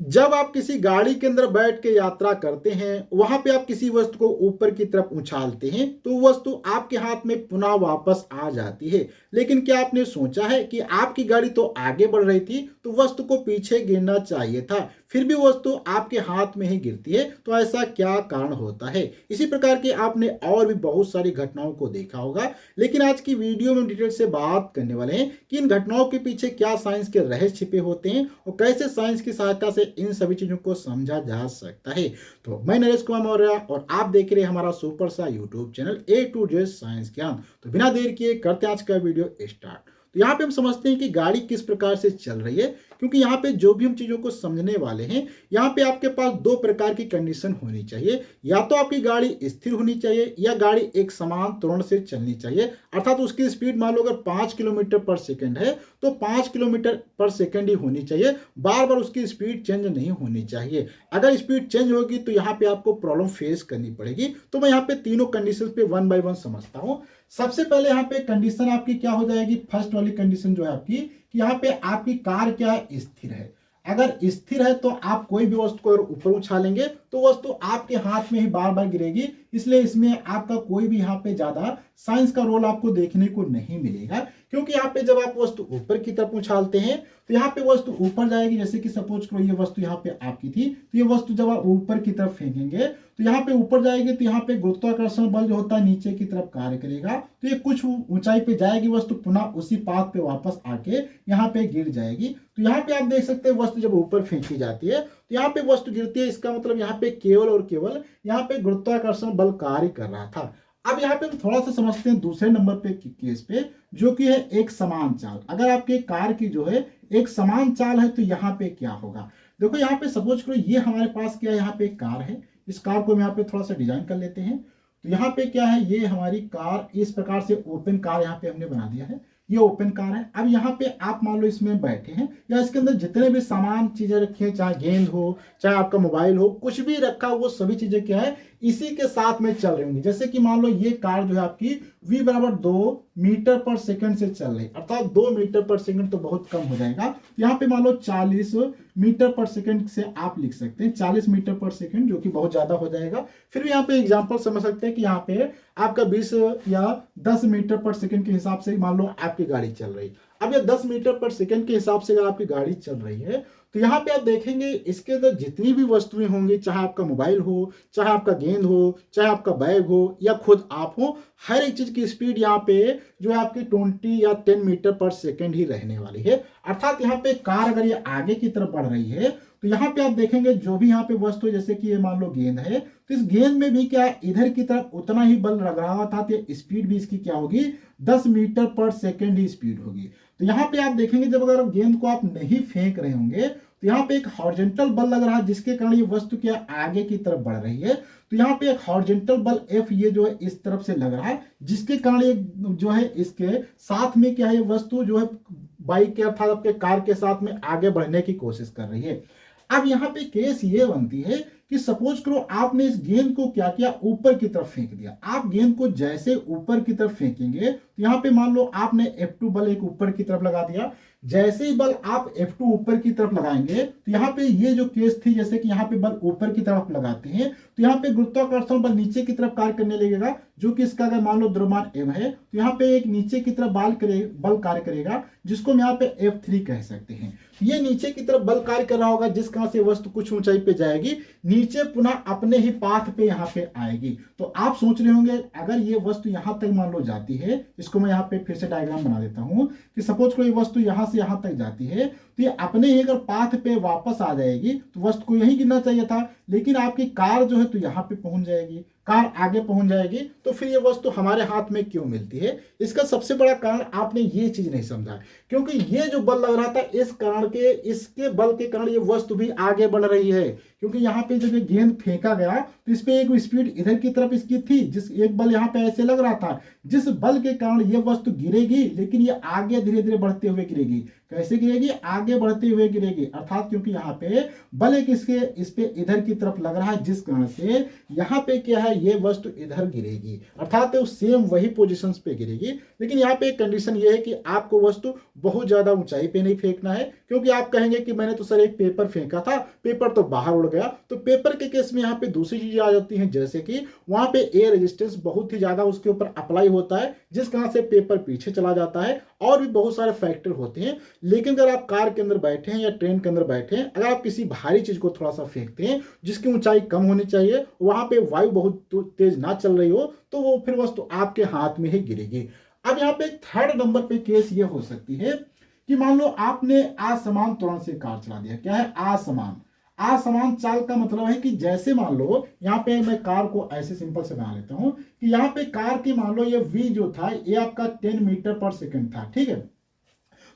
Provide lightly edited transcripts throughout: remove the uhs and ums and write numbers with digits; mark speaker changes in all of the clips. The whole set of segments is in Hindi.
Speaker 1: जब आप किसी गाड़ी के अंदर बैठ के यात्रा करते हैं, वहां पे आप किसी वस्तु को ऊपर की तरफ उछालते हैं तो वो वस्तु आपके हाथ में पुनः वापस आ जाती है। लेकिन क्या आपने सोचा है कि आपकी गाड़ी तो आगे बढ़ रही थी, तो वस्तु को पीछे गिरना चाहिए था, फिर भी वस्तु आपके हाथ में ही गिरती है। तो ऐसा क्या कारण होता है? इसी प्रकार की आपने और भी बहुत सारी घटनाओं को देखा होगा, लेकिन आज की वीडियो में डिटेल से बात करने वाले हैं कि इन घटनाओं के पीछे क्या साइंस के रहस्य छिपे होते हैं और कैसे साइंस की सहायता से इन सभी चीजों को समझा जा सकता है। तो मैं नरेश कुमार मौर्य और आप देख रहे हैं हमारा सुपर सा YouTube channel A to Z science ज्ञान। तो बिना देर किए करते हैं आज का वीडियो स्टार्ट। तो यहाँ पे हम समझते हैं कि गाड़ी किस प्रकार से चल रही है, क्योंकि यहाँ पे जो भी हम चीजों को समझने वाले हैं, यहाँ पे आपके पास दो प्रकार की कंडीशन होनी चाहिए। या तो आपकी गाड़ी स्थिर होनी चाहिए या गाड़ी एक समान त्वरण से चलनी चाहिए, अर्थात उसकी स्पीड मान लो अगर 5 किलोमीटर पर सेकंड है तो 5 किलोमीटर पर सेकंड ही होनी चाहिए, बार बार उसकी स्पीड चेंज नहीं होनी चाहिए। अगर स्पीड चेंज होगी तो यहाँ पे आपको प्रॉब्लम फेस करनी पड़ेगी। तो मैं यहाँ पे तीनों कंडीशन पे वन बाय वन समझता हूँ। सबसे पहले यहाँ पे कंडीशन आपकी क्या हो जाएगी, फर्स्ट वाली कंडीशन जो है आपकी कि यहाँ पे आपकी कार क्या है, स्थिर है। अगर स्थिर है तो आप कोई भी वस्तु को ऊपर उछालेंगे तो वस्तु आपके हाथ में ही बार बार गिरेगी, इसलिए इसमें आपका कोई भी यहाँ पे ज्यादा साइंस का रोल आपको देखने को नहीं मिलेगा। क्योंकि यहाँ पे जब आप वस्तु ऊपर की तरफ उछालते हैं तो यहाँ पे वस्तु ऊपर जाएगी। जैसे कि सपोज करो ये वस्तु यहाँ पे आपकी थी, तो ये वस्तु जब आप ऊपर की तरफ फेंकेंगे तो यहाँ पे ऊपर जाएगी, तो यहाँ पे गुरुत्वाकर्षण बल जो होता है नीचे की तरफ कार्य करेगा, तो ये कुछ ऊंचाई पे जाएगी, वस्तु पुनः उसी पाथ पे वापस आके यहाँ पे गिर जाएगी। तो यहाँ पे आप देख सकते हैं वस्तु जब ऊपर फेंकी जाती है तो यहाँ पे वस्तु गिरती है, इसका मतलब यहाँ पे केवल और केवल यहाँ पे गुरुत्वाकर्षण बल कार्य कर रहा था। अब यहाँ पे हम थोड़ा सा समझते हैं दूसरे नंबर पे केस पे, जो कि है एक समान चाल। अगर आपके कार की जो है एक समान चाल है तो यहाँ पे क्या होगा, देखो यहाँ पे सपोज करो ये हमारे पास क्या है, यहाँ पे एक कार है। इस कार को हम यहाँ पे थोड़ा सा डिजाइन कर लेते हैं। तो यहाँ पे क्या है, ये हमारी कार इस प्रकार से ओपन कार यहाँ पे हमने बना दिया है। ये ओपन कार है। अब यहाँ पे आप मान लो इसमें बैठे हैं या इसके अंदर जितने भी सामान चीजें रखी हैं, चाहे गेंद हो चाहे आपका मोबाइल हो, कुछ भी रखा हो, वो सभी चीजें क्या है इसी के साथ में चल रही होंगी। जैसे कि मान लो ये कार जो है आपकी v बराबर 2 मीटर पर सेकंड से चल रही, अर्थात 2 मीटर पर सेकंड तो बहुत कम हो जाएगा। यहाँ पे मान लो 40 मीटर पर सेकंड से आप लिख सकते हैं, 40 मीटर पर सेकंड, जो कि बहुत ज्यादा हो जाएगा। फिर भी यहाँ पे एग्जांपल समझ सकते हैं कि यहाँ पे आपका 20 या 10 मीटर पर सेकंड के हिसाब से मान लो आपकी गाड़ी चल रही। अब ये 10 मीटर पर सेकंड के हिसाब से अगर आपकी गाड़ी चल रही है तो यहाँ पे आप देखेंगे इसके अंदर जितनी भी वस्तुएं होंगी, चाहे आपका मोबाइल हो, चाहे आपका गेंद हो, चाहे आपका बैग हो या खुद आप हो, हर एक चीज की स्पीड यहाँ पे जो है आपकी 20 या 10 मीटर पर सेकंड ही रहने वाली है। अर्थात यहाँ पे कार अगर ये आगे की तरफ बढ़ रही है तो यहाँ पे आप देखेंगे जो भी यहाँ पे वस्तु, जैसे कि ये मान लो गेंद है, तो इस गेंद में भी क्या है इधर की तरफ उतना ही बल लग रहा था, तो स्पीड भी इसकी क्या होगी 10 मीटर पर सेकंड ही स्पीड होगी। तो यहाँ पे आप देखेंगे जब अगर गेंद को आप नहीं फेंक रहे होंगे तो यहाँ पे एक हॉरिजॉन्टल बल लग रहा है, जिसके कारण ये वस्तु क्या आगे की तरफ बढ़ रही है। तो यहाँ पे एक हॉरिजॉन्टल बल F ये जो है इस तरफ से लग रहा है, जिसके कारण ये जो है इसके साथ में क्या है ये वस्तु जो है बाइक के अर्थात आपके कार के साथ में आगे बढ़ने की कोशिश कर रही है। अब यहाँ पे केस ये बनती है कि सपोज करो आपने इस गेंद को क्या किया, ऊपर की तरफ फेंक दिया। आप गेंद को जैसे ऊपर की तरफ फेंकेंगे तो यहाँ पे मान लो आपने F2 बल एक ऊपर की तरफ लगा दिया। जैसे ही बल आप F2 ऊपर की तरफ लगाएंगे तो यहाँ पे ये जो केस थी, जैसे कि यहाँ पे बल ऊपर की तरफ लगाते हैं तो यहाँ पे गुरुत्वाकर्षण बल नीचे की तरफ कार्य करने लगेगा, जो कि इसका अगर मान लो द्रव्यमान m है तो यहाँ पे एक नीचे की तरफ बल कार्य करेगा, जिसको हम यहाँ पे F3 कह सकते हैं। ये नीचे की तरफ बल कार्य कर रहा होगा, जिस कारण से वस्तु कुछ ऊंचाई पे जाएगी, नीचे पुनः अपने ही पाथ पे यहाँ पे आएगी। तो आप सोच रहे होंगे अगर ये वस्तु यहाँ तक मान लो जाती है, इसको मैं यहाँ पे फिर से डायग्राम बना देता हूँ कि सपोज कोई वस्तु यहाँ से यहाँ तक जाती है तो ये अपने ही अगर पाथ पे वापस आ जाएगी तो वस्तु को यहीं गिरना चाहिए था, लेकिन आपकी कार जो है तो यहाँ पे पहुंच जाएगी, कार आगे पहुंच जाएगी। तो फिर ये वस्तु हमारे हाथ में क्यों मिलती है? इसका सबसे बड़ा कारण आपने ये चीज नहीं समझा, क्योंकि ये जो बल लग रहा था इस कारण के, इसके बल के कारण ये वस्तु भी आगे बढ़ रही है। क्योंकि यहाँ पे जब ये गेंद फेंका गया तो इस पे एक स्पीड इधर की तरफ इसकी थी, जिस एक बल यहाँ पे ऐसे लग रहा था, जिस बल के कारण ये वस्तु गिरेगी, लेकिन ये आगे धीरे धीरे बढ़ते हुए गिरेगी। कैसे गिरेगी? आगे बढ़ते हुए गिरेगी, अर्थात क्योंकि यहाँ पे बल एक इस पे इधर की तरफ लग रहा है, जिस कारण से यहाँ पे क्या है ये वस्तु इधर गिरेगी, अर्थात सेम वही पोजीशंस पे गिरेगी। लेकिन यहाँ पे एक कंडीशन ये है कि आपको वस्तु बहुत ज्यादा ऊंचाई पे नहीं फेंकना है, क्योंकि आप कहेंगे कि मैंने तो सर एक पेपर फेंका था, पेपर तो बाहर उड़ गया। तो पेपर के केस में यहाँ पे दूसरी चीजें आ जाती हैं, जैसे कि वहां पे एयर रेजिस्टेंस बहुत ही ज्यादा उसके ऊपर अप्लाई होता है, जिस कारण से पेपर पीछे चला जाता है, और भी बहुत सारे फैक्टर होते हैं। लेकिन अगर आप कार के अंदर बैठे हैं या ट्रेन के अंदर बैठे हैं, अगर आप किसी भारी चीज को थोड़ा सा फेंकते हैं जिसकी ऊंचाई कम होनी चाहिए, वहां पे वायु बहुत तेज ना चल रही हो, तो वो फिर वस्तु आपके हाथ में ही गिरेगी। अब यहाँ पे थर्ड नंबर पे केस ये हो सकती है कि मान लो आपने असमान त्वरण से कार चला दिया। क्या है? असमान। असमान चाल का मतलब है कि जैसे मान लो यहाँ पे मैं कार को ऐसे सिंपल से बना लेता हूं कि यहाँ पे कार की मान लो ये v जो था ये आपका 10 मीटर पर सेकंड था, ठीक है।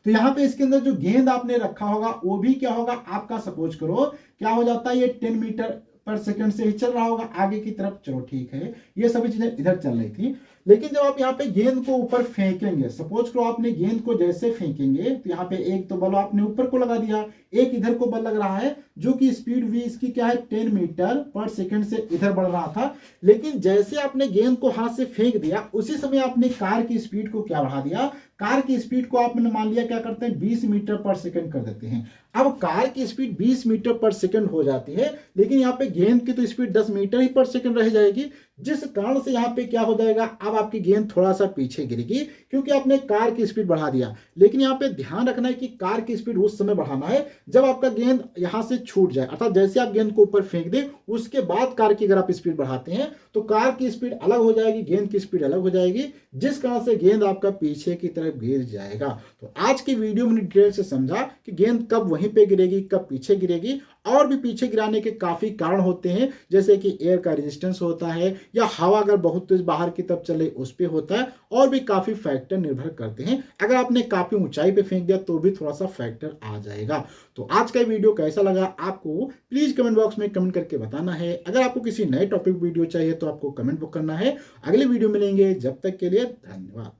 Speaker 1: तो यहाँ पे इसके अंदर जो गेंद आपने रखा होगा वो भी क्या होगा आपका, सपोज करो क्या हो जाता है, ये 10 मीटर पर सेकंड से ही चल रहा होगा आगे की तरफ। चलो ठीक है, ये सभी चीजें इधर चल रही थी। लेकिन जब आप यहाँ पे गेंद को ऊपर फेंकेंगे, सपोज करो आपने गेंद को जैसे फेंकेंगे तो यहाँ पे एक तो बल आपने ऊपर को लगा दिया, एक इधर को बल लग रहा है, जो कि स्पीड v इसकी क्या है 10 मीटर पर सेकंड से इधर बढ़ रहा था। लेकिन जैसे आपने गेंद को हाथ से फेंक दिया, उसी समय आपने कार की स्पीड को क्या बढ़ा दिया, कार की स्पीड को आपने मान लिया क्या करते हैं 20 मीटर पर सेकंड कर देते हैं। अब कार की स्पीड 20 मीटर पर सेकंड हो जाती है, लेकिन यहाँ पे गेंद की तो स्पीड 10 मीटर ही पर सेकंड रह जाएगी, जिस कारण से यहाँ पे क्या हो जाएगा, अब आपकी गेंद थोड़ा सा पीछे गिरेगी क्योंकि आपने कार की स्पीड बढ़ा दिया। लेकिन यहाँ पे ध्यान रखना है कि कार की स्पीड उस समय बढ़ाना है जब आपका गेंद यहाँ से छूट जाए, अर्थात जैसे आप गेंद को ऊपर फेंक दें उसके बाद कार की अगर आप स्पीड बढ़ाते हैं तो कार की स्पीड अलग हो जाएगी, गेंद की स्पीड अलग हो जाएगी, जिस कारण से गेंद आपका पीछे की तरफ गिर जाएगा। तो आज की वीडियो में डिटेल से समझा कि गेंद कब वहीं पे गिरेगी, कब पीछे गिरेगी, और भी पीछे गिराने के काफी कारण होते हैं, जैसे कि एयर का रेजिस्टेंस होता है या हवा अगर बहुत तेज बाहर की तरफ चले उस पे होता है, और भी काफी फैक्टर निर्भर करते हैं। अगर आपने काफी ऊंचाई पे फेंक दिया तो भी थोड़ा सा फैक्टर आ जाएगा। तो आज का वीडियो कैसा लगा आपको प्लीज कमेंट बॉक्स में कमेंट करके बताना है। अगर आपको किसी नए टॉपिक वीडियो चाहिए तो आपको कमेंट बुक करना है। अगले वीडियो मिलेंगे, जब तक के लिए धन्यवाद।